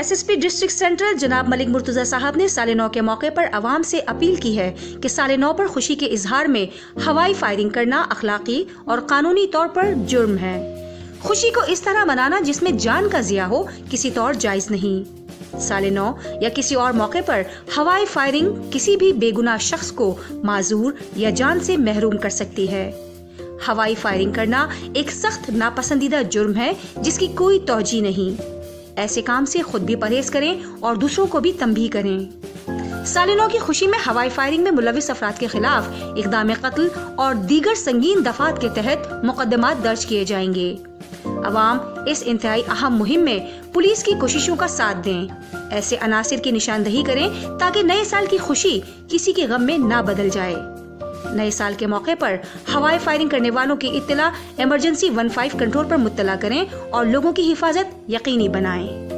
SSP district central जनाब मलिक मुर्तजा साहब ने साले 9 के मौके पर आवाम से अपील की है कि साले 9 पर खुशी के इजहार में हवाई फायरिंग करना अखलाकी और कानूनी तौर पर जुर्म है। खुशी को इस तरह मनाना जिसमें जान का जिया हो किसी तौर जायज नहीं। साले 9 या किसी और मौके पर हवाई फायरिंग किसी भी बेगुनाह शख्स को माजूर या जान से महरूम कर सकती है। हवाई फायरिंग करना एक सख्त नापसंदीदा जुर्म है जिसकी कोई तौजीह नहीं। ऐसे काम से खुद भी परहेज करें और दूसरों को भी तंबीह करें। साले 9 की खुशी में हवाई फायरिंग में मुलविस अफराद के खिलाफ इक़दाम कत्ल और दीगर संगीन दफात के तहत मुकदमात दर्ज किए जाएंगे। अवाम इस इंतहाई अहम मुहिम में पुलिस की कोशिशों का साथ दें। ऐसे अनासिर की निशानदही करें ताकि नए साल की खुशी किसी के गम में ना बदल जाए। नए साल के मौके पर हवाई फायरिंग करने वालों की इत्तला इमरजेंसी 15 कंट्रोल पर मुत्तला करें और लोगों की हिफाजत यकीनी बनाएं।